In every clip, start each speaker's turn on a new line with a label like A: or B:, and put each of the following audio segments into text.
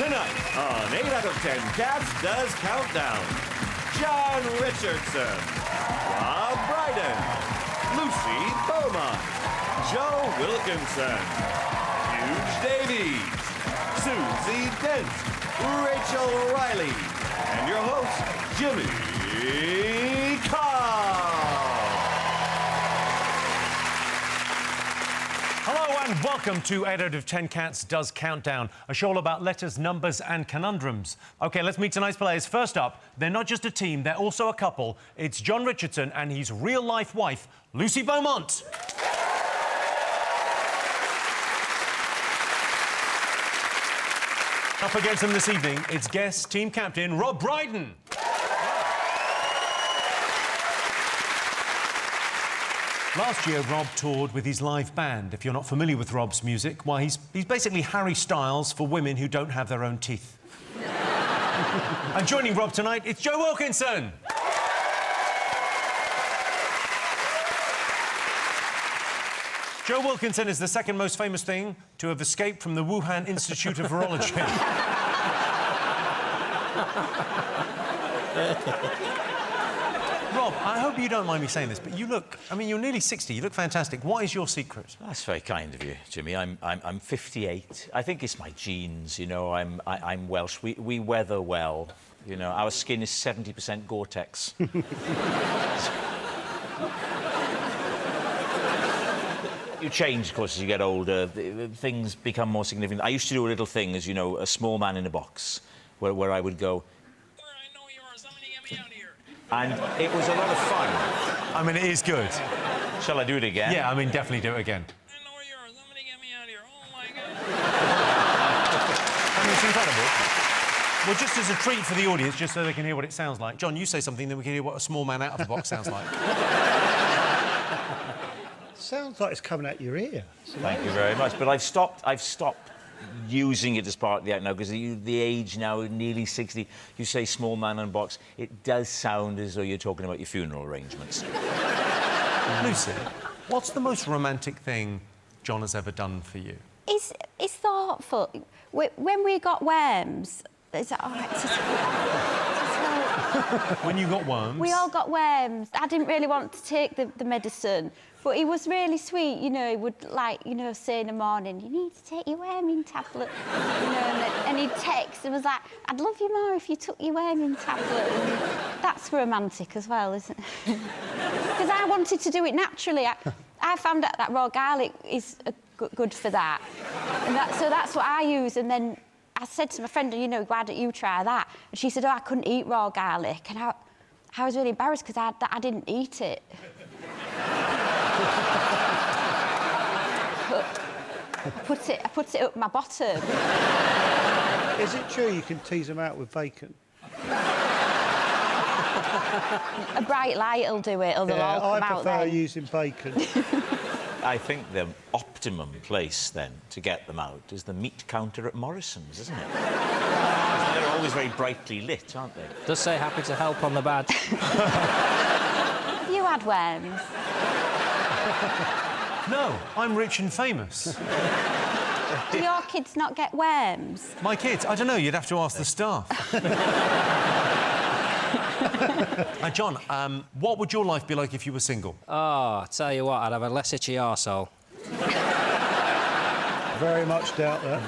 A: Tonight on 8 out of 10 Cats Does Countdown, John Richardson, Rob Brydon, Lucy Beaumont, Joe Wilkinson, Huge Davies, Susie Dent, Rachel Riley, and your host, Jimmy Cobb.
B: Hello and welcome to 8 out of 10 Cats Does Countdown, a show all about letters, numbers and conundrums. OK, let's meet tonight's players. First up, they're not just a team, they're also a couple. It's John Richardson and his real-life wife, Lucy Beaumont. Up against them this evening, it's guest team captain, Rob Brydon. Last year, Rob toured with his live band. If you're not familiar with Rob's music, why, he's basically Harry Styles for women who don't have their own teeth. And joining Rob tonight, it's Joe Wilkinson. Joe Wilkinson is the second most famous thing to have escaped from the Wuhan Institute of Virology. Rob, I hope you don't mind me saying this, but you look... I mean, you're nearly 60. You look fantastic. What is your secret?
C: That's very kind of you, Jimmy. I'm 58. I think it's my genes, you know. I'm Welsh. We weather well. You know, our skin is 70% Gore-Tex. You change, of course, as you get older. Things become more significant. I used to do a little thing, as you know, a small man in a box, where I would go... And it was a lot of fun.
B: I mean, it is good.
C: Shall I do it again?
B: Yeah, I mean, definitely do it again.
D: I know where you are. Somebody get me out of here. Oh, my God.
B: I mean, it's incredible. Well, just as a treat for the audience, just so they can hear what it sounds like. John, you say something, then we can hear what a small man out of the box sounds like.
E: Sounds like it's coming out your ear.
C: Thank you very much. But I've stopped using it as part of the act now, because the age now, nearly 60, you say small man and box, it does sound as though you're talking about your funeral arrangements.
B: Lucy, what's the most romantic thing John has ever done for you?
F: It's thoughtful. When we got worms... Is that all right to
B: When you got worms?
F: We all got worms. I didn't really want to take the medicine, but he was really sweet, you know. He would, like, you know, say in the morning, you need to take your worming tablet, you know, and he'd text and was like, I'd love you more if you took your worming tablet. And that's romantic as well, isn't it? Because I wanted to do it naturally. I found out that raw garlic is good for that. And so that's what I use, and then I said to my friend, you know, why don't you try that? And she said, oh, I couldn't eat raw garlic. And I was really embarrassed because I didn't eat it. I put it up my bottom.
E: Is it true you can tease them out with bacon?
F: A bright light will do it, or they'll all come out then.
E: I prefer using bacon.
C: I think the optimum place, then, to get them out is the meat counter at Morrison's, isn't it? They're always very brightly lit, aren't they?
G: Does say happy to help on the badge.
F: Have you had worms?
B: No, I'm rich and famous.
F: Do your kids not get worms?
B: My kids? I don't know, you'd have to ask the staff. John, what would your life be like if you were single?
G: Oh, I tell you what, I'd have a less itchy arsehole.
E: Very much doubt that.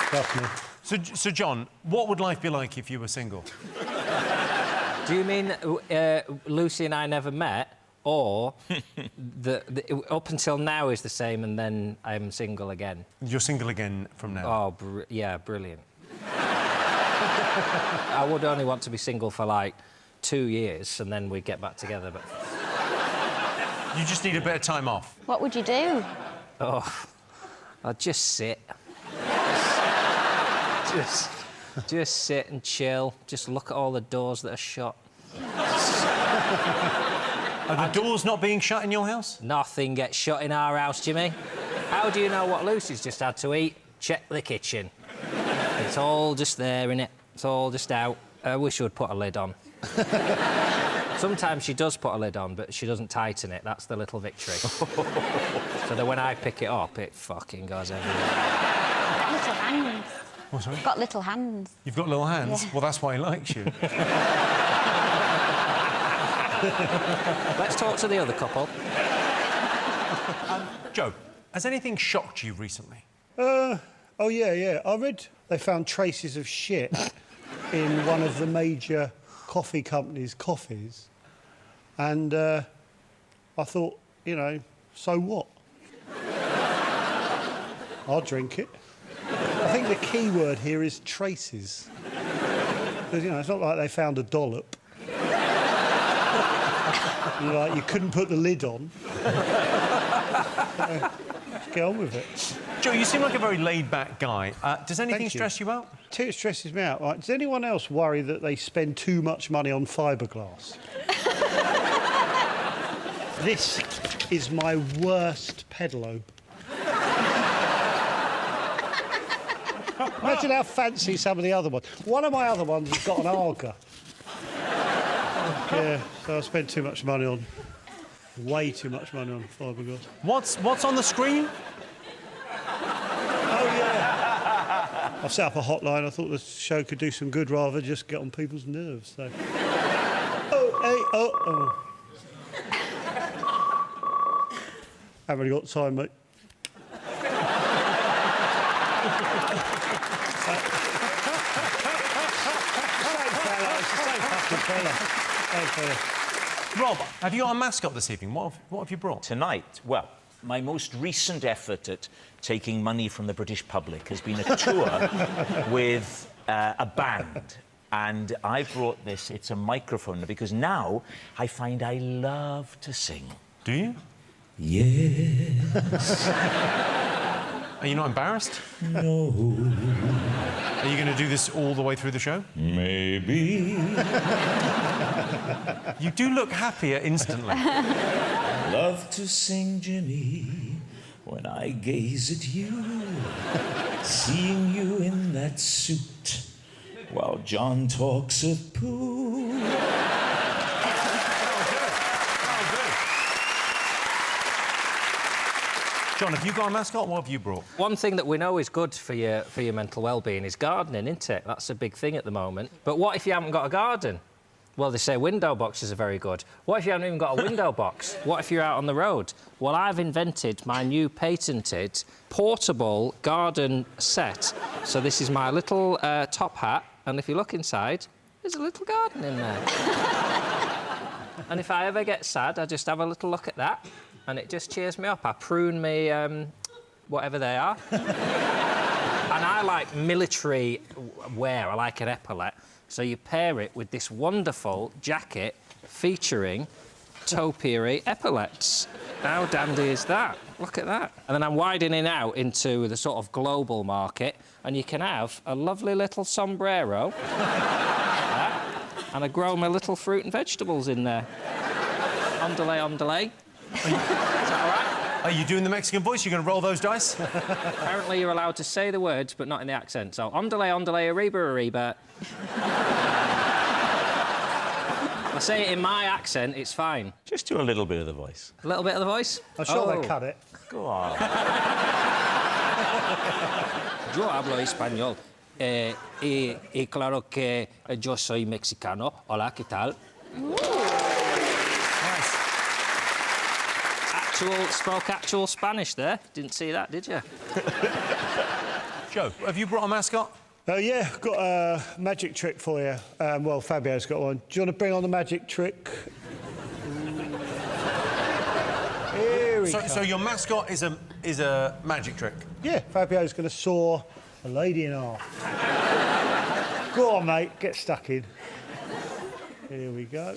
E: Trust me.
B: So, John, what would life be like if you were single?
G: Do you mean Lucy and I never met? Or up until now is the same, and then I'm single again.
B: You're single again from now?
G: Oh, yeah, brilliant. I would only want to be single for, like, 2 years, and then we'd get back together, but...
B: You just need a bit of time off?
F: What would you do?
G: Oh, I'd just sit. Just sit and chill. Just look at all the doors that are shut.
B: Are the doors not being shut in your house?
G: Nothing gets shut in our house, Jimmy. How do you know what Lucy's just had to eat? Check the kitchen. It's all just there, innit? It's all just out. I wish you would put a lid on. Sometimes she does put a lid on, but she doesn't tighten it. That's the little victory. So that when I pick it up, it fucking goes everywhere.
F: Little hands.
B: Oh, sorry?
F: Got little hands.
B: You've got little hands?
F: Yeah.
B: Well, that's why he likes you.
G: Let's talk to the other couple.
B: Joe, has anything shocked you recently?
E: Oh, yeah. I read they found traces of shit in one of the major coffee companies' coffees. And I thought, you know, so what? I'll drink it. I think the key word here is traces. Because, you know, it's not like they found a dollop. You know, like, you couldn't put the lid on. Let's get on with it.
B: Joe, you seem like a very laid-back guy. Does anything
E: Thank you.
B: stress you out?
E: It stresses me out. Right? Does anyone else worry that they spend too much money on fiberglass? This is my worst pedalo. Imagine how fancy some of the other ones. One of my other ones has got an Arga. Yeah, so I spent too much money on... Way too much money on fiberglass.
B: What's on the screen?
E: Oh, yeah. I've set up a hotline. I thought the show could do some good rather than just get on people's nerves, so... Oh. Haven't really got time, mate. Same fella.
B: Rob, have you got a mascot this evening? What have you brought?
C: Tonight, well, my most recent effort at taking money from the British public has been a tour with a band. And I brought this, it's a microphone, because now I find I love to sing.
B: Do you?
C: Yes.
B: Are you not embarrassed?
C: No.
B: Are you going to do this all the way through the show?
C: Maybe.
B: You do look happier instantly.
C: Love to sing, Jimmy, when I gaze at you, seeing you in that suit, while John talks of poo.
B: John, have you got a mascot? What have you brought?
G: One thing that we know is good for your mental well-being is gardening, isn't it? That's a big thing at the moment. But what if you haven't got a garden? Well, they say window boxes are very good. What if you haven't even got a window box? What if you're out on the road? Well, I've invented my new patented portable garden set. So this is my little top hat, and if you look inside, there's a little garden in there. And if I ever get sad, I just have a little look at that, and it just cheers me up. I prune me, whatever they are. And I like military wear. I like an epaulet. So you pair it with this wonderful jacket featuring topiary epaulets. How dandy is that? Look at that. And then I'm widening out into the sort of global market, and you can have a lovely little sombrero. And I grow my little fruit and vegetables in there. Underlay. Is that all right?
B: Are you doing the Mexican voice? You're going to roll those dice?
G: Apparently you're allowed to say the words, but not in the accent. So, underlay, arriba. If I say it in my accent, it's fine.
C: Just do a little bit of the voice.
G: A little bit of the voice?
E: I'm sure they cut it.
C: Go on.
G: Yo hablo español. Y claro que yo soy mexicano. Hola, ¿qué tal? Spoke actual Spanish there. Didn't see that, did you?
B: Joe, have you brought a mascot?
E: Oh, yeah, I've got a magic trick for you. Well, Fabio's got one. Do you want to bring on the magic trick? Here we go.
B: So your mascot is a magic trick?
E: Yeah, Fabio's going to saw a lady in half. Go on, mate, get stuck in. Here we go.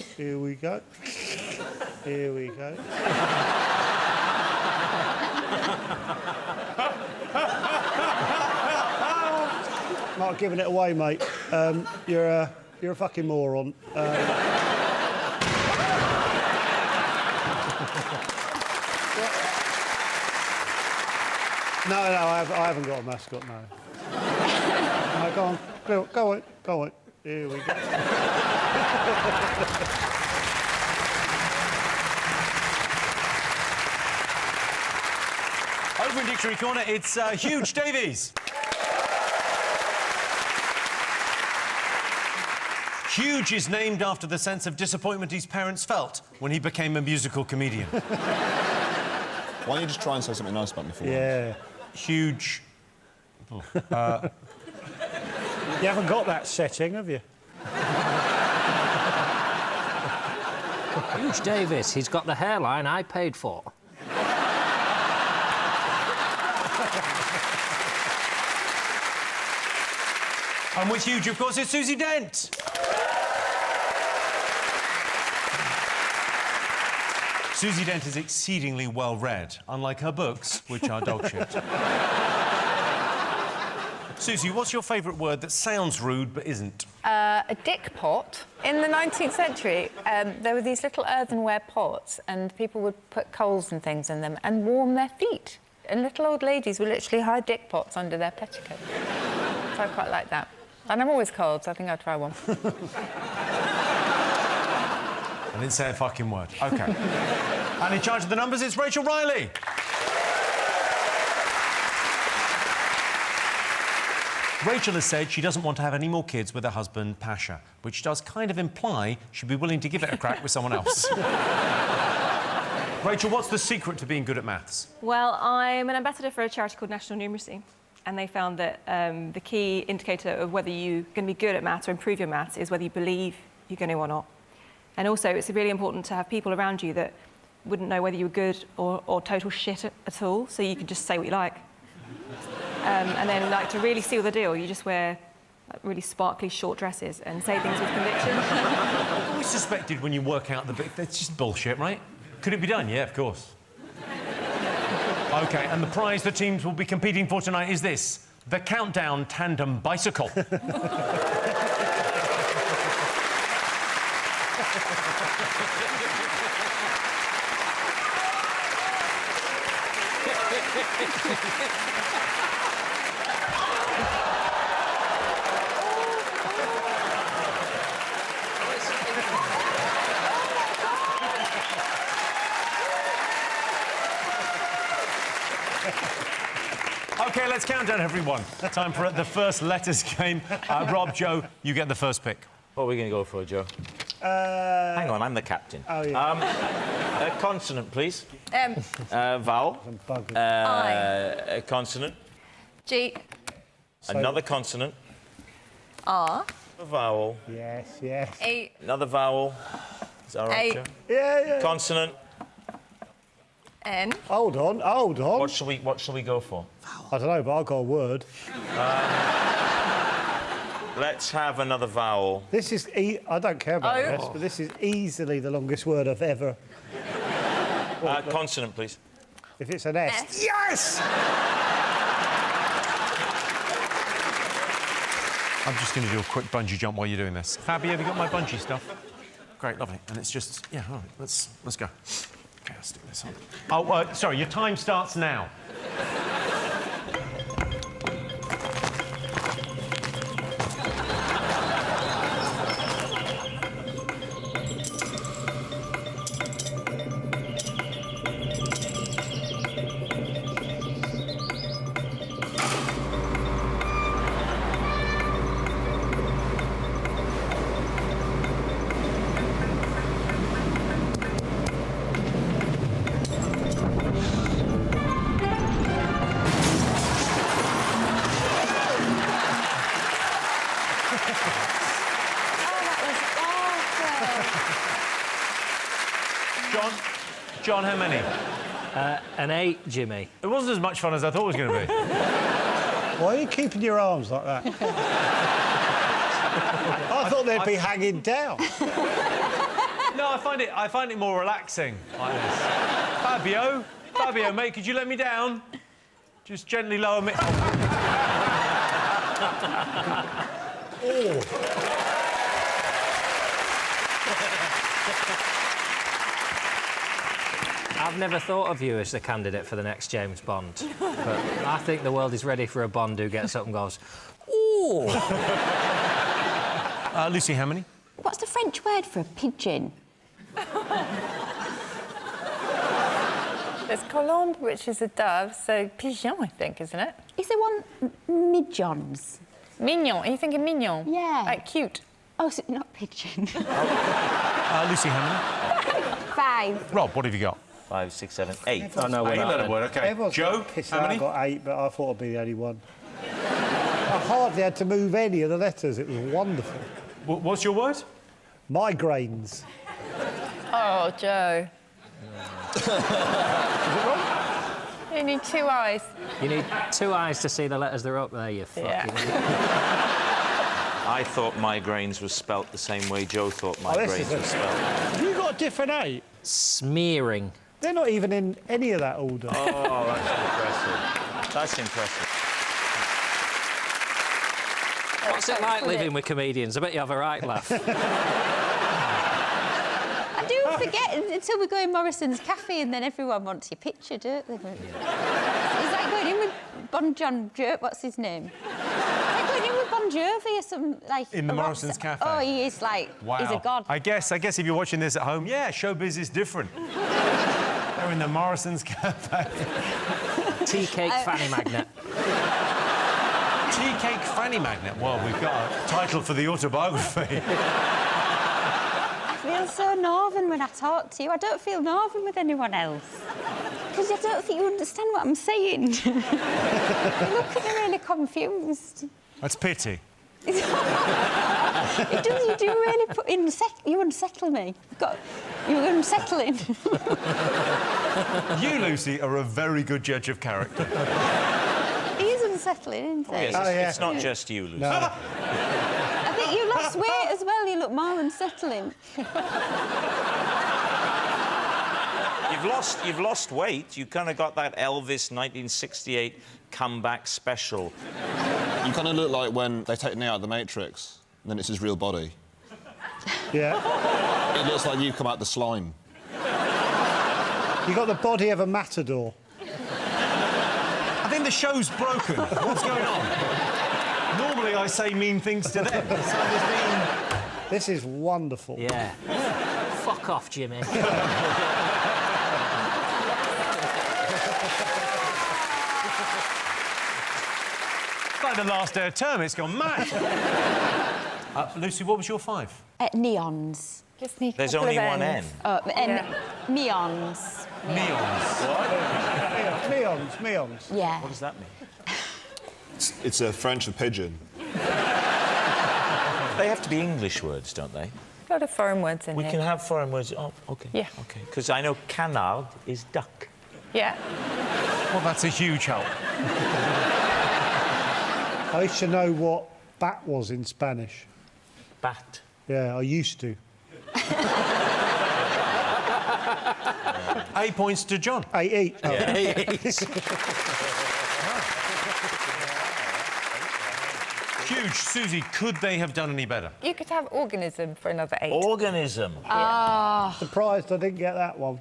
E: Not giving it away, mate. You're a fucking moron. No, I haven't got a mascot, no. No, go on. Here we go.
B: Over in Dictionary Corner, it's Huge Davies. Huge is named after the sense of disappointment his parents felt when he became a musical comedian.
H: Why don't you just try and say something nice about me for once?
E: Yeah.
B: Huge...
E: You haven't got that setting, have you?
G: Huge Davis, he's got the hairline I paid for.
B: And with Huge, of course, it's Susie Dent. Susie Dent is exceedingly well-read, unlike her books, which are dog shit. Susie, what's your favourite word that sounds rude but isn't?
I: A dick pot. In the 19th century, there were these little earthenware pots, and people would put coals and things in them and warm their feet. And little old ladies would literally hide dick pots under their petticoat. So I quite like that. And I'm always cold, so I think I'll try one.
B: I didn't say a fucking word. OK. And in charge of the numbers, it's Rachel Riley. Rachel has said she doesn't want to have any more kids with her husband, Pasha, which does kind of imply she'd be willing to give it a crack with someone else. Rachel, what's the secret to being good at maths?
J: Well, I'm an ambassador for a charity called National Numeracy, and they found that the key indicator of whether you're going to be good at maths or improve your maths is whether you believe you're going to or not. And also, it's really important to have people around you that wouldn't know whether you were good or total shit at all, so you can just say what you like. And then, like, to really seal the deal, you just wear like, really sparkly short dresses and say things with conviction.
B: I've always suspected when you work out the bit, that's just bullshit, right? Could it be done? Yeah, of course. OK, and the prize the teams will be competing for tonight is this, the Countdown Tandem Bicycle. OK, let's count down, everyone. Time for the first letters game. Rob, Joe, you get the first pick.
C: What are we going to go for, Joe? Hang on, I'm the captain.
E: Oh, yeah.
C: A consonant, please. Vowel.
I: I.
C: Consonant.
I: G.
C: Another consonant.
I: R.
C: A vowel.
E: Yes, yes.
I: A.
C: Another vowel. Is that all right,
I: A.
C: Joe?
E: Yeah, yeah.
C: Consonant.
I: N.
E: Hold on, hold on.
C: What shall we go for?
E: I don't know, but I've got a word.
C: Let's have another vowel.
E: This is... I don't care about
I: Oh.
E: the rest, but this is easily the longest word I've ever...
C: Consonant, please.
E: If it's an S...
I: S.
E: Yes!
B: I'm just going to do a quick bungee jump while you're doing this. Fabby, have you got my bungee stuff? Great, lovely. And it's just... Yeah, all right, let's go. OK, I'll stick this on. Oh, sorry, your time starts now. John, how many?
G: An 8, Jimmy.
B: It wasn't as much fun as I thought it was going to be.
E: Why are you keeping your arms like that? I thought they'd be hanging down.
B: No, I find it more relaxing like this. Fabio, mate, could you let me down? Just gently lower me. Oh.
G: I've never thought of you as the candidate for the next James Bond, but I think the world is ready for a Bond who gets up and goes, ooh.
B: Lucy, how many?
F: What's the French word for a pigeon?
I: There's colombe, which is a dove, so pigeon, I think, isn't it?
F: Is there one midgeons?
I: Mignon. Are you thinking mignon?
F: Yeah.
I: Like cute.
F: Oh, so not pigeon.
B: Lucy, how many?
F: 5.
B: Rob, what have you got?
C: 5, 6, 7, 8.
G: Oh, no, we're not.
B: Letter word, OK.
E: Everyone's
B: Joe,
E: pissed
B: how
E: out. I
B: many?
E: got 8, but I thought I'd be the only one. I hardly had to move any of the letters. It was wonderful.
B: What's your word?
E: Migraines.
I: Oh, Joe. You need 2 eyes.
G: You need 2 eyes to see the letters that are up there, you fucking...
C: I thought migraines was spelt the same way Joe thought migraines was spelt.
E: Have you got a different 8?
G: Smearing.
E: They're not even in any of that order.
C: Oh, that's impressive. That's impressive.
G: What's it like living with comedians? I bet you have a right laugh.
F: I do forget until we go in Morrison's Cafe and then everyone wants your picture, don't they? It's like going in with what's his name? Bon Jovi or something like...
B: In the Morrison's Cafe?
F: Oh, he is like...
B: Wow.
F: He's a god.
B: I guess if you're watching this at home, yeah, showbiz is different. They're in the Morrison's Cafe.
G: Tea cake fanny magnet.
B: Tea cake fanny magnet. Well, we've got a title for the autobiography.
F: I feel so northern when I talk to you. I don't feel northern with anyone else. Because I don't think you understand what I'm saying. You look at me really confused.
B: That's pity.
F: You do really put in... You unsettle me. You're unsettling.
B: You, Lucy, are a very good judge of character.
F: He is unsettling, isn't he?
C: Yes, it's not just you, Lucy.
E: No.
F: I think you lost weight as well. You look more unsettling.
C: You've lost weight. You kind of got that Elvis 1968 comeback special.
H: You kind of look like when they take Neo out of the Matrix, and then it's his real body.
E: Yeah.
H: It looks like you've come out the slime.
E: You got the body of a matador.
B: I think the show's broken. What's going on? Normally I say mean things to them.
E: This is wonderful.
G: Yeah. Fuck off, Jimmy.
B: It's like the last day of term, it's gone mad. Lucy, what was your 5?
F: Neons.
I: Just need a
C: There's
I: couple
C: only
I: of
C: one N.
I: ends.
F: Neons.
B: Neons.
E: Meons.
F: Yeah.
C: What does that mean?
H: It's a French for pigeon.
C: They have to be English words, don't they?
I: A lot of foreign words in
C: We
I: here.
C: can have foreign words. Oh, OK.
I: Yeah.
C: OK. Because I know canard is duck.
I: Yeah.
B: Well, that's a huge help.
E: I used to know what bat was in Spanish.
C: Bat.
E: Yeah, I used to.
B: 8 points to John.
E: 8 each. Oh.
B: Huge. Susie, could they have done any better?
I: You could have organism for another 8.
C: Organism.
E: Surprised I didn't get that one.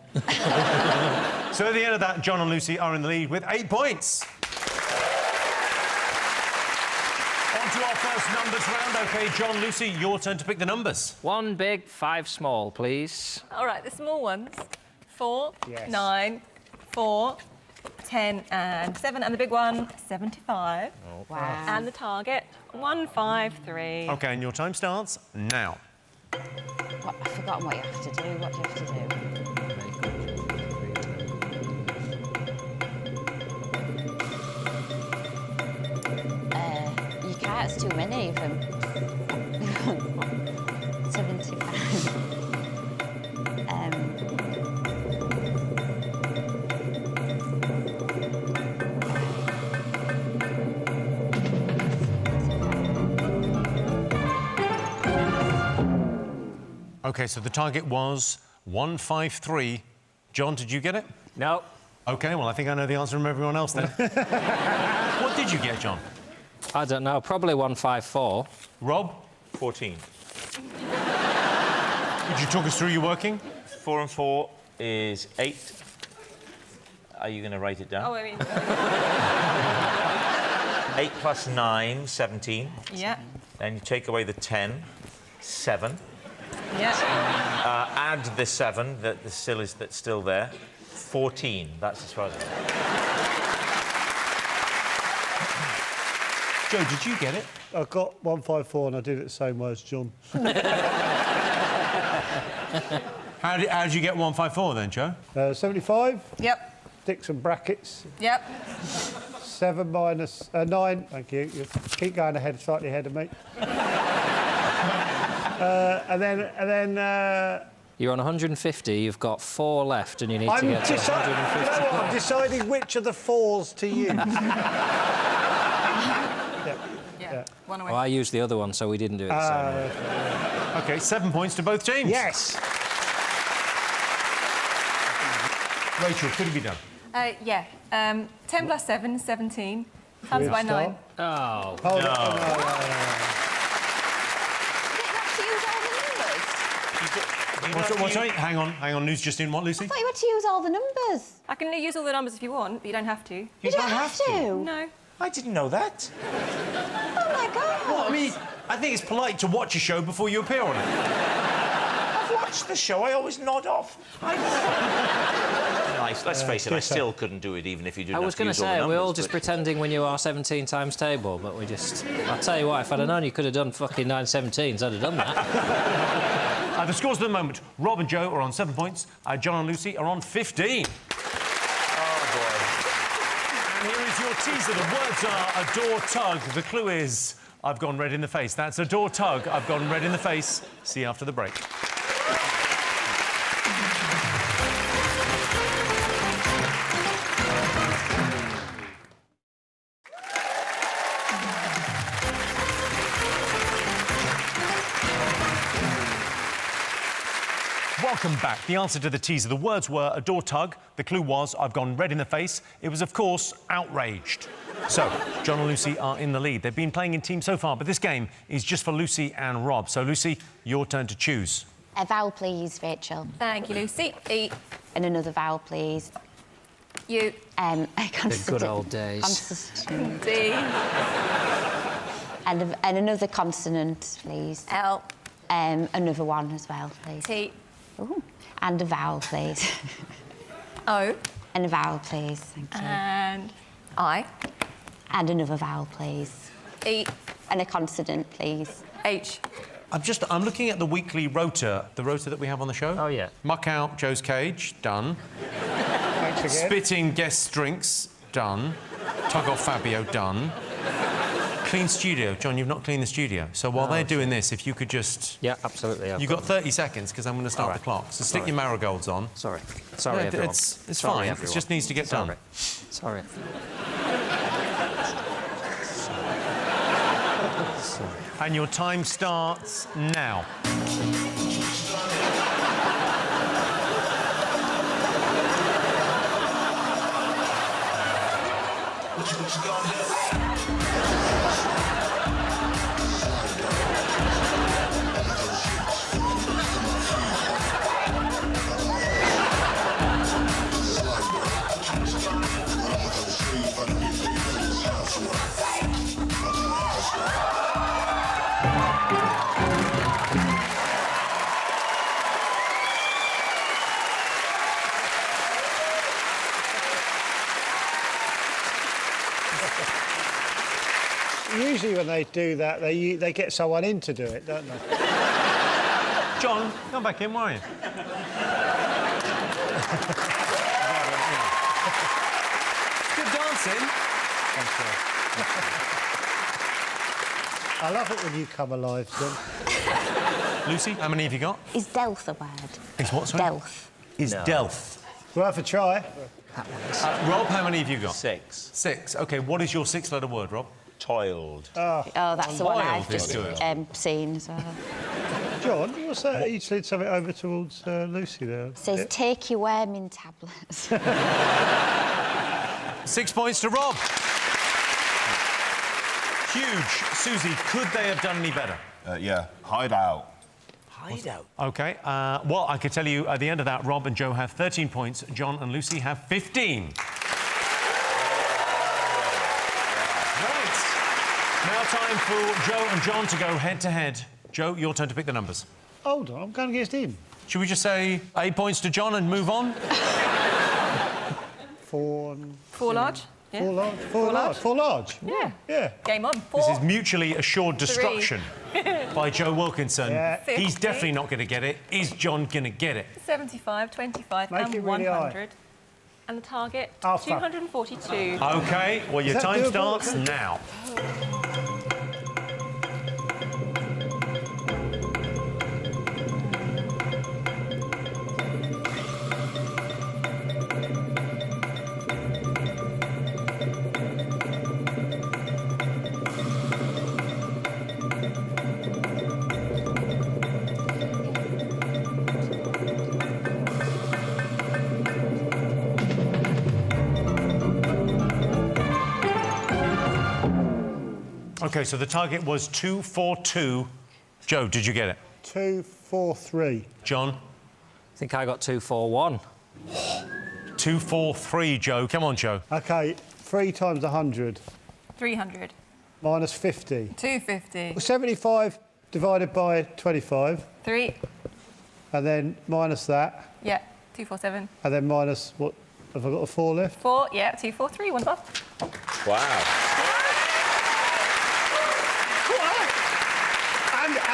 B: So at the end of that, John and Lucy are in the lead with 8 points. On to our first numbers round. OK, John, Lucy, your turn to pick the numbers.
G: 1 big, 5 small, please.
J: All right, the small ones. 4,
E: Yes.
J: 9, 4, 10 and 7. And the big one, 75.
F: Wow.
J: And the target, 153.
B: OK, and your time starts now.
F: I've forgotten what you have to do. What do you have to do? You can't. It's too many of them. 75.
B: OK, so the target was 153. John, did you get it?
G: No.
B: OK, well, I think I know the answer from everyone else then. What did you get, John?
G: I don't know. Probably 154.
B: Rob?
C: 14.
B: Would you talk us through your working?
C: 4 and 4 is 8. Are you going to write it down?
J: Oh, I mean...
C: 8 plus 9, 17.
J: Yeah.
C: Then you take away the 10, 7.
J: Yeah.
C: Add the 7 that's still there. 14. That's as far as...
B: Joe, did you get it?
E: I got 154 and I did it the same way as John.
B: How did you get 154 then, Joe?
E: 75.
I: Yep.
E: Stick some brackets.
I: Yep.
E: 7 minus 9. Thank you. You keep going ahead, slightly ahead of me. And then.
G: You're on 150. You've got 4 left, and you need to get to 150.
E: You know what? I'm deciding which of the 4s to use.
I: Yeah. One away.
G: Well, I used the other one, so we didn't do it the same way.
B: OK, 7 points to both teams.
E: Yes.
B: Rachel, could it be done?
J: Yeah. 10 plus 7 is 17. Times by 9.
G: Oh.
E: Hold
B: No.
E: on.
B: What's right? Hang on. Lucy, just in what, Lucy?
F: I thought you had to use all the numbers.
J: I can use all the numbers if you want, but you don't have to.
F: You don't have to.
J: No.
C: I didn't know that.
F: Oh my God.
B: Well, I mean, I think it's polite to watch a show before you appear on it.
C: I've watched the show. I always nod off. Nice. Let's face it, I still couldn't do it even if you didn't
G: I was
C: going to
G: say,
C: numbers,
G: we're all just pretending we knew our 17 times table, but we just... I'll tell you what, if I'd have known you could have done fucking 9 17s, I'd have done that.
B: The scores at the moment, Rob and Joe are on 7 points. John and Lucy are on 15. And here is your teaser. The words are a door tug. The clue is, I've gone red in the face. That's a door tug. I've gone red in the face. See you after the break. Welcome back. The answer to the teaser. The words were a door tug. The clue was I've gone red in the face. It was, of course, outraged. So, John and Lucy are in the lead. They've been playing in teams so far, but this game is just for Lucy and Rob. So, Lucy, your turn to choose.
F: A vowel, please, Rachel.
J: Thank you, Lucy. E.
F: And another vowel, please.
J: U.
F: A
G: The good old days.
F: consonant.
J: D.
F: And another consonant, please.
J: L.
F: Another one as well, please.
J: T.
F: Ooh. And a vowel, please.
J: O.
F: And a vowel, please. Thank you.
J: And I.
F: And another vowel, please.
J: E.
F: And a consonant, please.
J: H.
B: I'm looking at the weekly rota, the rota that we have on the show.
G: Oh, yeah.
B: Muck out Joe's cage, done.
E: Thanks again.
B: Spitting guest drinks, done. Tug off Fabio, done. Clean studio. John, you've not cleaned the studio. So while they're doing this, if you could just...
G: Yeah, absolutely.
B: You've got 30 seconds, because I'm going to start the clock. So stick your marigolds on.
G: Sorry,
B: Yeah,
G: everyone.
B: it's
G: Sorry,
B: fine.
G: everyone.
B: It just needs to get done.
G: Sorry.
B: And your time starts now.
E: Usually when they do that, they get someone in to do it, don't they?
B: John, come back in, where are you? Good dancing.
E: I love it when you come alive, John.
B: Lucy, how many have you got?
F: Is Delf a word?
B: Is what, sorry?
F: Delf.
B: Is Delf.
E: Worth a try.
B: Rob, how many have you got?
C: 6.
B: 6. OK, what is your 6-letter word, Rob?
C: Toiled.
F: Oh, that's the one
B: Wild
F: I've just
B: is good.
F: seen as well.
E: John, what's that? You slid something over towards Lucy there.
F: It says, take your worming tablets.
B: 6 points to Rob. Huge. Susie, could they have done any better?
H: Yeah, hide out.
C: Hideout.
B: OK. Well, I could tell you at the end of that, Rob and Joe have 13 points. John and Lucy have 15. Right. Now time for Joe and John to go head-to-head. Joe, your turn to pick the numbers.
E: Hold on, I'm going against him.
B: Should we just say 8 points to John and move on?
E: 4
J: large? Yeah.
E: 4 large? 4 large? 4 large?
J: Yeah.
E: Yeah.
J: Game on. 4.
B: This is mutually assured destruction by Joe Wilkinson.
E: Yeah.
B: He's
J: 50.
B: definitely not going to get it. Is John going to get it?
J: 75, 25
E: Make
J: and
E: it really
J: 100.
E: high.
J: And the target,
E: Alpha.
J: 242.
B: OK, well, your
E: that
B: time
E: doable?
B: starts now. OK, so the target was 242. Joe, did you get it?
E: 243.
B: John?
G: I think I got 241.
B: 243, Joe. Come on, Joe.
E: OK, 3 times 100
J: 300.
E: minus 50.
J: 250.
E: 75 divided by 25,
J: 3.
E: and then minus that,
J: Yeah. 247.
E: and then minus what? Have I got a 4 left?
J: 4. Yeah. 243. One above.
C: Wow.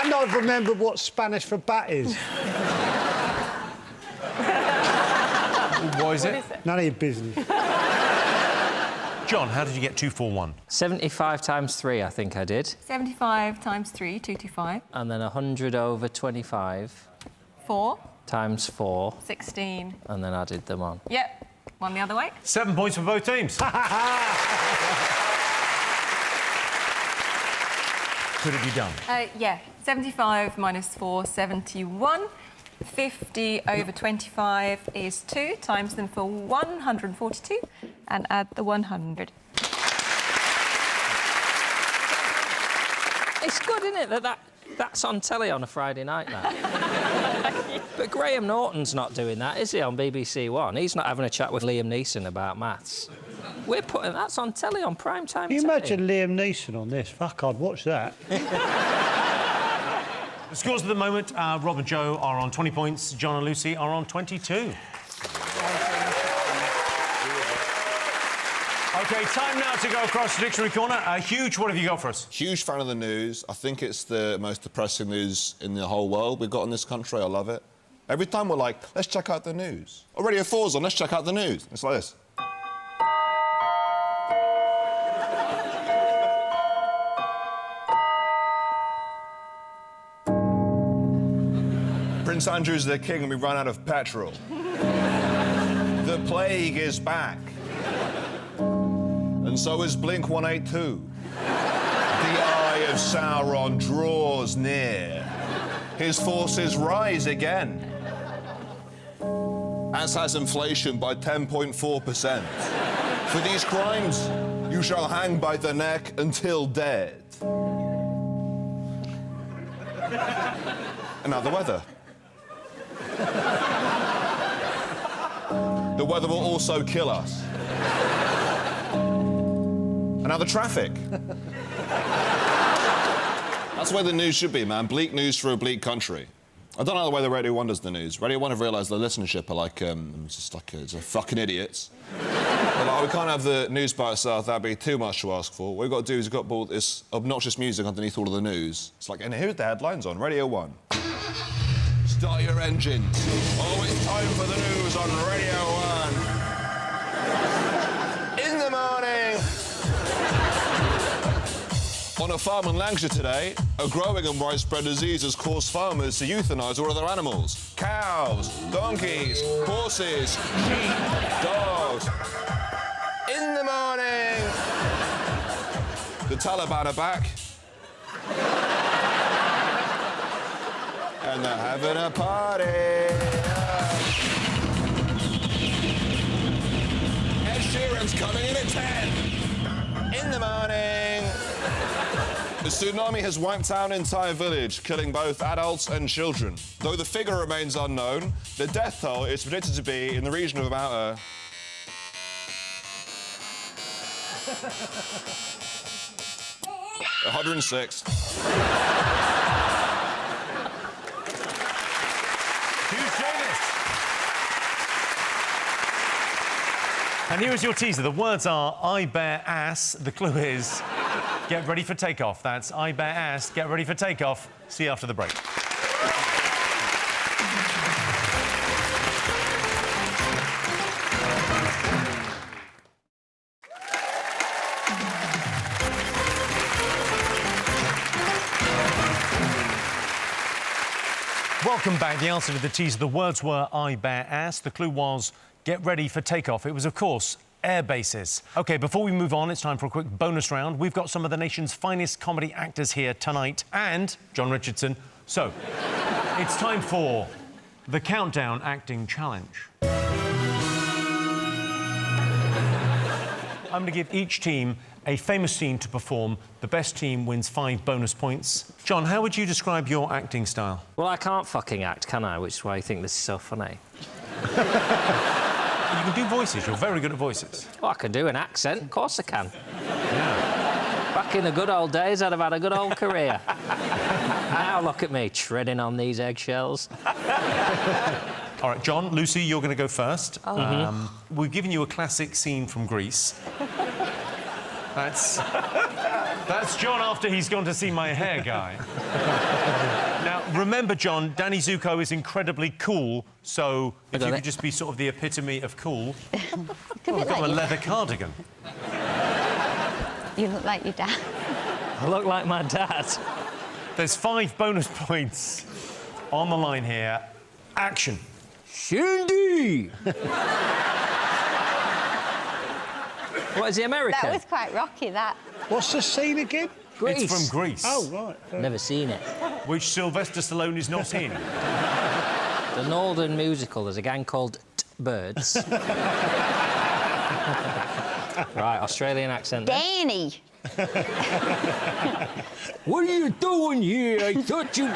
E: And I've remembered what Spanish for bat is.
B: What is it?
E: None of your business.
B: John, how did you get 241?
G: 75 times 3, I think I did.
J: 75 times 3, 225.
G: And then 100 over 25
J: 4.
G: times 4,
J: 16.
G: and then added them on.
J: Yep. One the other way.
B: 7 points for both teams. Could it be done?
J: Yeah. 75 minus 4, 71. 50 over 25 is 2. Times them for 142 and add the 100.
G: It's good, isn't it, that's on telly on a Friday night now? But Graham Norton's not doing that, is he, on BBC One? He's not having a chat with Liam Neeson about maths. We're putting that's on telly on prime time.
E: Can you
G: telly.
E: imagine Liam Neeson on this? Fuck, I'd watch that.
B: The scores at the moment, Rob and Joe are on 20 points, John and Lucy are on 22. OK, time now to go across the Dictionary Corner. Huge, what have you got for us?
H: Huge fan of the news. I think it's the most depressing news in the whole world we've got in this country. I love it. Every time we're like, let's check out the news. Oh, Radio 4's on, let's check out the news. It's like this. Prince Andrew's the king and we run out of petrol. The plague is back. And so is Blink-182. The eye of Sauron draws near. His forces rise again. As has inflation by 10.4%. For these crimes, you shall hang by the neck until dead. And now the weather. The weather will also kill us. And now the traffic. That's where the news should be, man. Bleak news for a bleak country. I don't know the way the Radio 1 does the news. Radio 1 have realised the listenership are like, it's a fucking idiots. They're like, we can't have the news by itself, that'd be too much to ask for. What we've got to do is we've got to put this obnoxious music underneath all of the news. It's like, and here's the headlines on Radio 1. Start your engines. Oh, it's time for the news on Radio 1. In the morning. On a farm in Lancashire today, a growing and widespread disease has caused farmers to euthanise all of their animals. Cows, donkeys, horses, sheep, dogs. In the morning. The Taliban are back. And they're having a party. Ed Sheeran's coming in at 10. In the morning. The tsunami has wiped out an entire village, killing both adults and children. Though the figure remains unknown, the death toll is predicted to be in the region of about 106.
B: And here is your teaser. The words are I bear ass. The clue is get ready for takeoff. That's I bear ass. Get ready for takeoff. See you after the break. Welcome back. The answer to the teaser, the words were I bear ass. The clue was get ready for takeoff. It was, of course, air bases. OK, before we move on, it's time for a quick bonus round. We've got some of the nation's finest comedy actors here tonight and John Richardson. So, it's time for the Countdown Acting Challenge. I'm going to give each team a famous scene to perform. The best team wins 5 bonus points. John, how would you describe your acting style?
G: Well, I can't fucking act, can I? Which is why I think this is so funny.
B: You can do voices. You're very good at voices.
G: Oh, I can do an accent. Of course I can. Yeah. Back in the good old days, I'd have had a good old career. Now look at me, treading on these eggshells.
B: All right, John, Lucy, you're going to go first. Oh. We've given you a classic scene from Grease. That's John after he's gone to see my hair guy. Now, remember, John, Danny Zuko is incredibly cool, so if you could just be sort of the epitome of cool. I've got a leather cardigan.
F: You look like your dad.
G: I look like my dad.
B: There's 5 bonus points on the line here. Action.
G: Shindy! What, is he American?
F: That was quite rocky, that.
E: What's the scene again?
G: Grease.
B: It's from Grease.
E: Oh, right.
G: Never seen it.
B: Which Sylvester Stallone is not in.
G: The Northern musical, there's a gang called Birds. Right, Australian accent.
F: Danny!
G: What are you doing here? I thought you...
F: You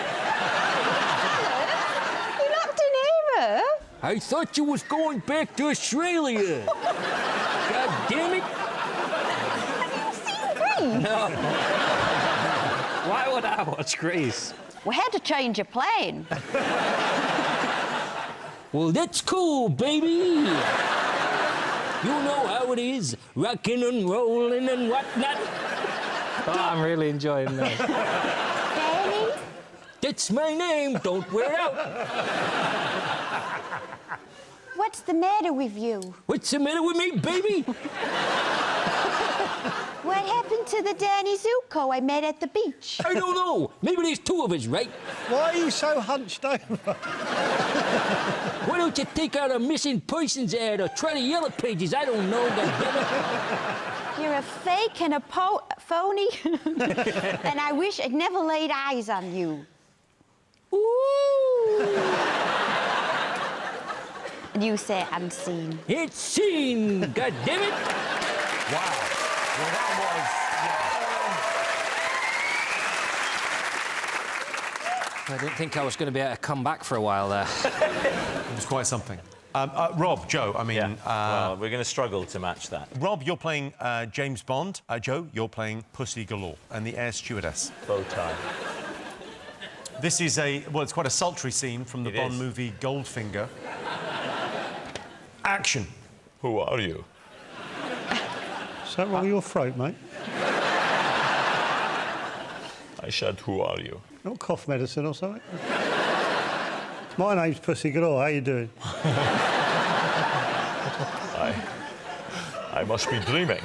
F: locked in here?
G: I thought you was going back to Australia. God damn it.
F: Have you seen Grease?
G: No. Why would I watch Grease?
F: We had to change your plane.
G: Well, that's cool, baby. You know how it is, rocking and rolling and whatnot. Oh, I'm really enjoying that.
F: Danny?
G: That's my name, don't wear out.
F: What's the matter with you?
G: What's the matter with me, baby?
F: What happened to the Danny Zuko I met at the beach?
G: I don't know. Maybe there's 2 of us, right?
E: Why are you so hunched over?
G: Why don't you take out a missing persons ad or try the Yellow Pages? I don't know, goddammit.
F: You're a fake and a phony. And I wish I'd never laid eyes on you.
G: Ooh.
F: And you say unseen.
G: It's seen, goddammit.
B: Wow. Well, that
G: I didn't think I was going to be able to come back for a while there.
B: It was quite something. Rob, Joe, I mean...
C: well, we're going to struggle to match that.
B: Rob, you're playing James Bond. Joe, you're playing Pussy Galore and the air stewardess.
C: Bow tie.
B: This is it's quite a sultry scene from the Bond movie Goldfinger. Action.
K: Who are you?
E: Is that wrong with your throat, mate?
K: I said, who are you?
E: Not cough medicine or something? My name's Pussy Galore. How you doing?
K: I must be dreaming.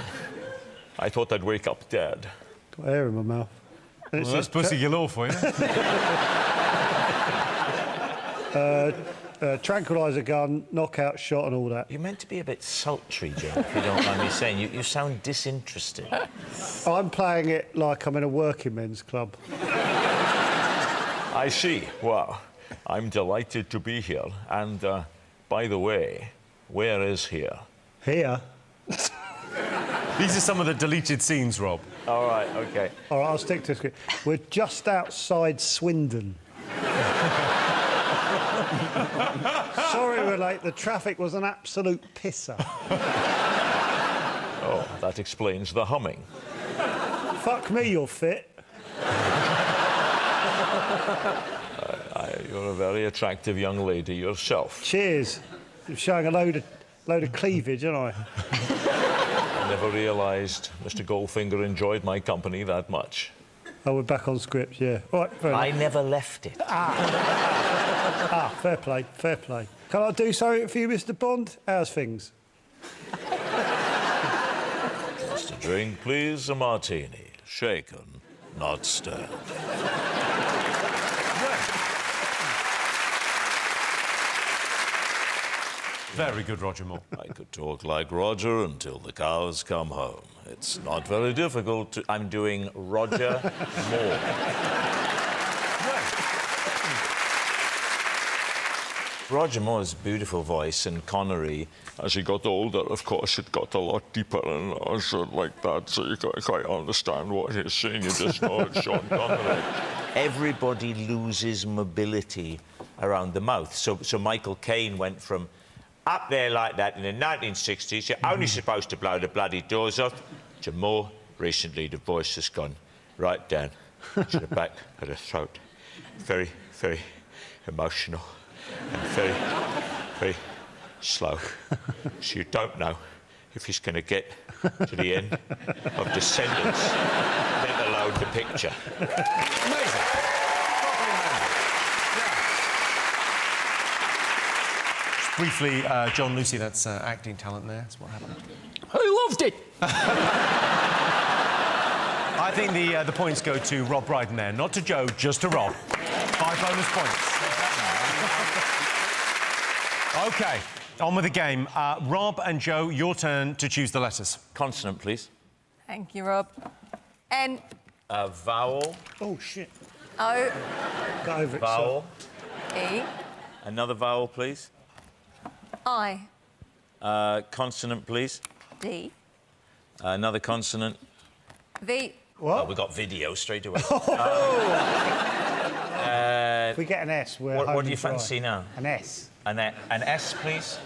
K: I thought I'd wake up dead.
E: Got air in my mouth.
B: Well, that's Pussy Galore for you.
E: Tranquilizer gun, knockout shot and all that.
C: You're meant to be a bit sultry, Joe, if you don't mind me saying. You sound disinterested.
E: I'm playing it like I'm in a working men's club.
K: I see. Well, I'm delighted to be here. And, by the way, where is here?
E: Here?
B: These are some of the deleted scenes, Rob.
C: All right, OK.
E: All right, I'll stick to it. We're just outside Swindon. Sorry we're late. The traffic was an absolute pisser.
K: Oh, that explains the humming.
E: Fuck me, you're fit.
K: You're a very attractive young lady yourself.
E: Cheers. You're showing a load of cleavage, aren't I?
K: never realised Mr. Goldfinger enjoyed my company that much.
E: Oh, we're back on script, yeah. All right, fair
C: I
E: enough.
C: never left it.
E: Fair play, fair play. Can I do something for you, Mr. Bond? How's things?
K: Just a drink, please. A martini. Shaken, not stirred.
B: Very good, Roger Moore.
K: I could talk like Roger until the cows come home. It's not very difficult to...
C: I'm doing Roger Moore. Roger Moore's beautiful voice, and Connery,
K: As he got older, of course, it got a lot deeper and like that, so you can't quite understand what he's saying. You just know it's Sean Connery.
C: everybody loses mobility around the mouth. So Michael Caine went from up there like that in the 1960s, you're only supposed to blow the bloody doors off, to more recently the voice has gone right down to the back of the throat. Very, very emotional and very, very slow. So you don't know if he's going to get to the end of the sentence, let alone the picture.
B: Amazing. Just briefly, John Lucy, that's acting talent there. That's what happened.
G: I loved it.
B: I think the points go to Rob Brydon there, not to Joe, just to Rob. 5 bonus points. OK, on with the game. Rob and Joe, your turn to choose the letters.
C: Consonant, please.
J: Thank you, Rob. N.
C: A vowel.
E: Oh, shit.
J: O.
E: Got over it,
C: Vowel.
J: E.
C: Another vowel, please.
J: I.
C: Consonant, please.
J: D.
C: Another consonant.
J: V.
E: What?
C: Oh, we got video straight away.
E: If we get an S, we're
C: What
E: home
C: do you
E: and dry.
C: fancy now?
E: An S.
C: An S, please.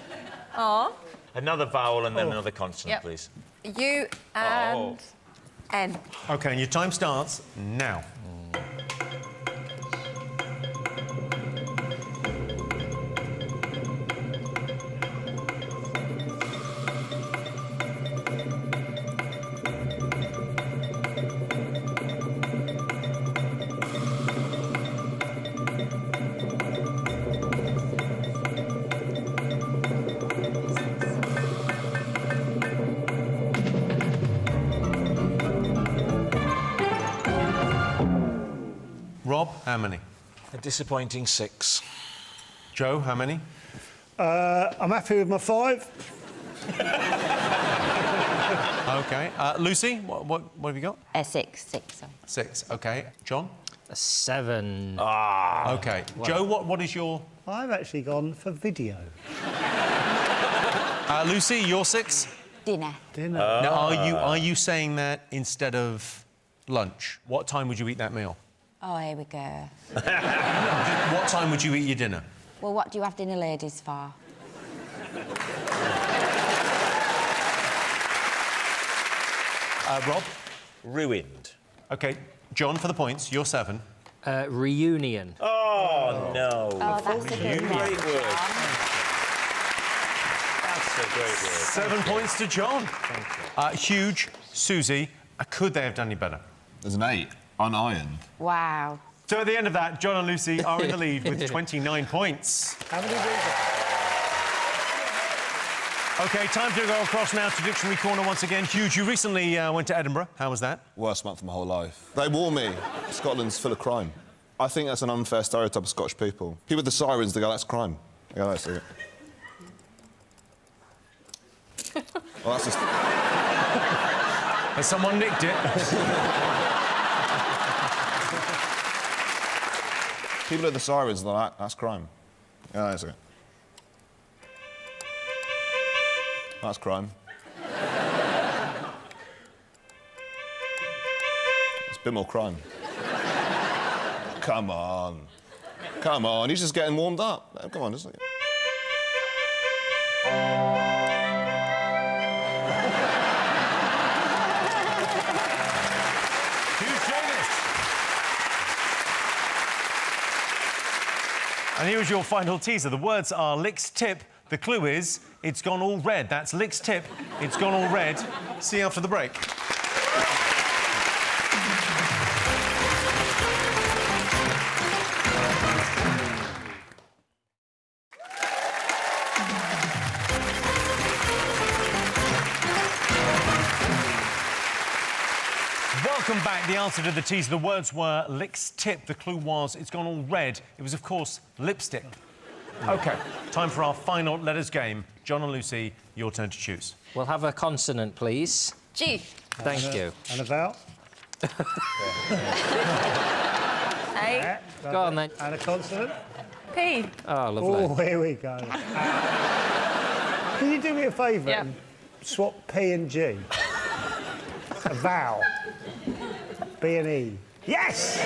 J: R.
C: Another vowel and then another consonant,
J: Yep.
C: please.
J: U and N.
B: OK, and your time starts now. Rob, how many?
C: A disappointing 6.
B: Joe, how many?
E: I'm happy with my 5.
B: OK. Lucy, what have you got?
F: 6. 6. Sorry.
B: 6. OK. John?
G: A 7.
B: OK. Joe, what is your...
E: I've actually gone for video.
B: Lucy, your 6?
F: Dinner.
E: Dinner.
B: Now, are you saying that instead of lunch? What time would you eat that meal?
F: Oh, here we go.
B: What time would you eat your dinner?
F: Well, what do you have dinner ladies for?
B: Rob?
C: Ruined.
B: OK. John, for the points, you're 7.
G: Reunion.
C: Oh, no.
F: Oh, that's a good one.
C: Great word. That's a great word.
B: 7 points to John. Huge. Susie, could they have done any better?
H: There's an 8. Unironed.
F: Wow.
B: So at the end of that, John and Lucy are in the lead with 29 points.
E: How many did
B: OK, time to go across now to Dictionary Corner once again. Huge, you recently went to Edinburgh. How was that?
H: Worst month of my whole life. They warn me Scotland's full of crime. I think that's an unfair stereotype of Scottish people. People with the sirens, they go, that's crime. They go, that's it. Well, that's just...
B: Has someone nicked it?
H: People with the sirens, they're like, that's crime. Yeah, that's it. That's crime. It's a bit more crime. Come on. Come on, he's just getting warmed up. Come on, just...
B: And here is your final teaser. The words are Lick's tip. The clue is it's gone all red. That's Lick's tip. It's gone all red. See you after the break. Welcome back. The answer to the teaser, the words were Lick's tip. The clue was it's gone all red. It was, of course, lipstick. OK, time for our final letters game. John and Lucy, your turn to choose.
G: We'll have a consonant, please.
I: G.
G: Thank you.
E: And a vowel.
I: A.
G: Go on, then.
E: And a consonant.
I: P.
G: Oh, lovely.
E: Oh, here we go. Can you do me a favour
I: Yeah.
E: and swap P and G? A vowel. B and E. Yes!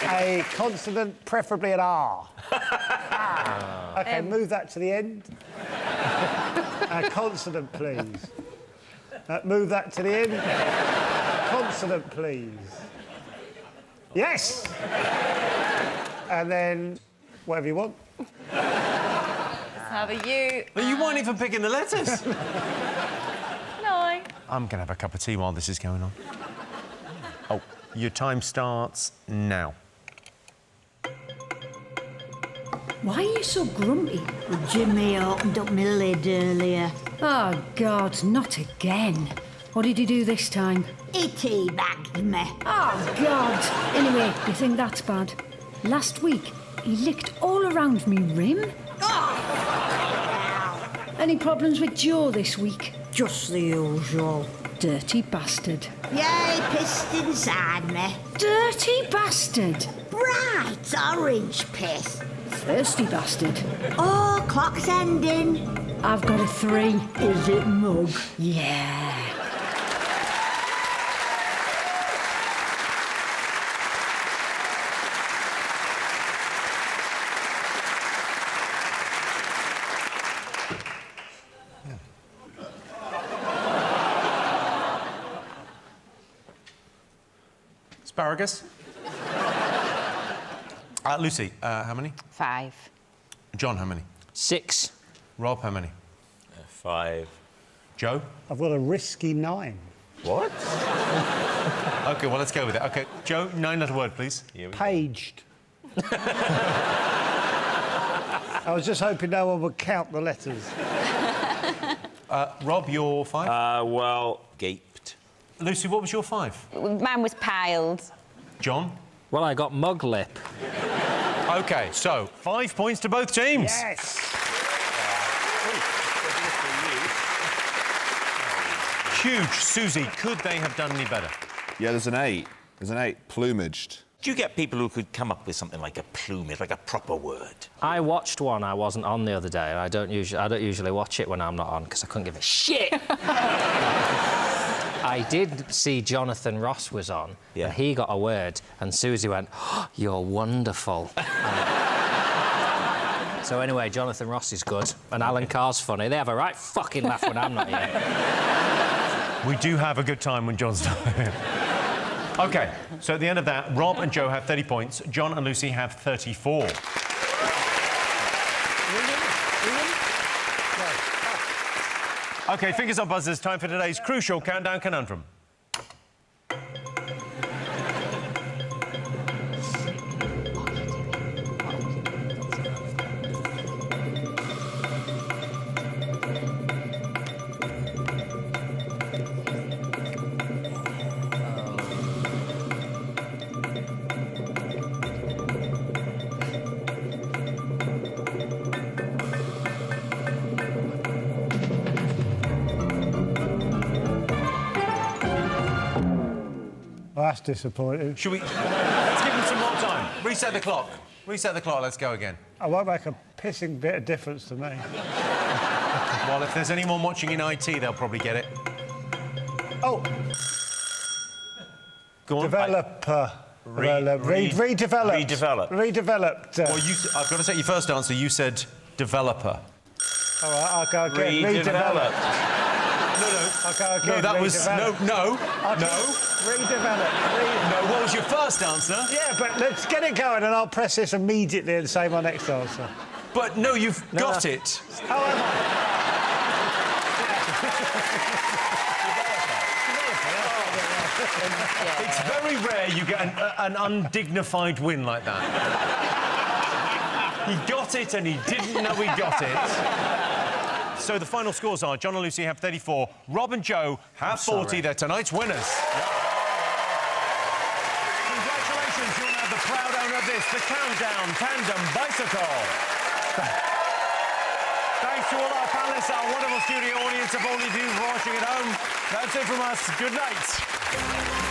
E: A consonant, preferably an R. OK, move that to the end. A consonant, please. Move that to the end. Consonant, please. Yes! And then whatever you want.
I: Have a U.
B: But you weren't even picking the letters.
I: No.
B: I'm going to have a cup of tea while this is going on. Oh, your time starts now.
L: Why are you so grumpy?
M: Well, Jimmy opened up my lid earlier.
L: Oh, God, not again. What did he do this time?
M: He teabagged me.
L: Oh, God. Anyway, you think that's bad? Last week, he licked all around me rim. Any problems with Joe this week?
M: Just the usual.
L: Dirty bastard.
M: Yeah, he pissed inside me.
L: Dirty bastard.
M: Bright orange piss.
L: Thirsty bastard.
M: Oh, clock's ending.
L: I've got a 3.
M: Is it mug?
L: Yeah.
B: Asparagus. Lucy, how many?
F: 5.
B: John, how many?
G: 6.
B: Rob, how many?
C: 5.
B: Joe?
E: I've got a risky 9.
C: What?
B: OK, well, let's go with it. OK, Joe, 9-letter word, please.
E: Paged. I was just hoping no one would count the letters.
B: Rob, your 5?
C: Well, gaped.
B: Lucy, what was your 5?
F: Mine was piled.
B: John?
G: Well, I got mug lip.
B: OK, so 5 points to both teams.
E: Yes!
B: Huge. Susie, could they have done any better?
H: Yeah, there's an 8. There's an 8. Plumaged.
C: Do you get people who could come up with something like a plumage, like a proper word?
G: I watched one I wasn't on the other day, and I don't usually watch it when I'm not on, because I couldn't give a shit. I did see Jonathan Ross was on, and he got a word, and Susie went, oh, "You're wonderful." So anyway, Jonathan Ross is good, and Alan Carr's funny. They have a right fucking laugh when I'm not here.
B: We do have a good time when John's not here. OK, so at the end of that, Rob and Joe have 30 points. John and Lucy have 34. OK, fingers on buzzers. Time for today's crucial countdown conundrum.
E: Well, that's disappointing.
B: Should we... Let's give them some more time. Reset the clock. Reset the clock. Let's go again.
E: I won't make a pissing bit of difference to me.
B: Well, if there's anyone watching in IT, they'll probably get it.
E: Oh.
B: Go on.
E: Developer. Redeveloped. Redeveloped.
B: Well, I've got to take your first answer. You said developer.
E: All right, I'll go again.
C: Redeveloped.
B: No,
E: Okay,
B: No, that was... No.
E: Redevelop.
B: No, what was your first answer?
E: Yeah, but let's get it going and I'll press this immediately and say my next answer.
B: But no, you've got it.
E: How am I?
B: It's very rare you get an undignified win like that. He got it and he didn't know he got it. So the final scores are John and Lucy have 34, Rob and Joe have 40. They're tonight's winners. Congratulations, you're now the proud owner of this, the Countdown Tandem Bicycle. Thanks to all our panellists, our wonderful studio audience, of all of you watching at home. That's it from us. Good night.